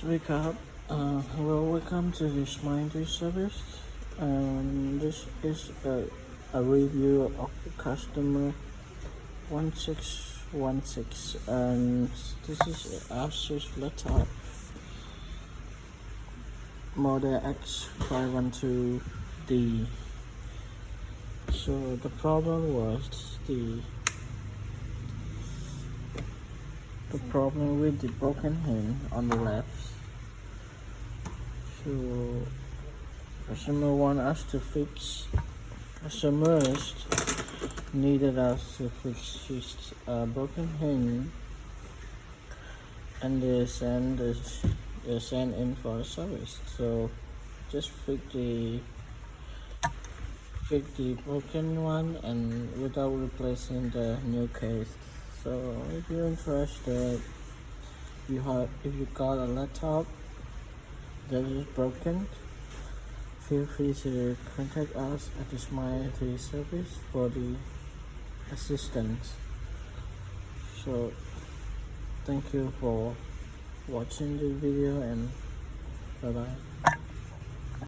wake up. Hello, welcome to this Mindry service. This is a review of the customer 1616, and this is an Asus laptop model X512D. So the problem was the problem with the broken hinge on the left. So customer want us to fix. Customers needed us to fix his broken hinge, and they send in for the service. So just fix the broken one and without replacing the new case. So if you're interested, if you got a laptop that is broken, feel free to contact us at the Smile IT service for the assistance. So thank you for watching the video, and bye bye.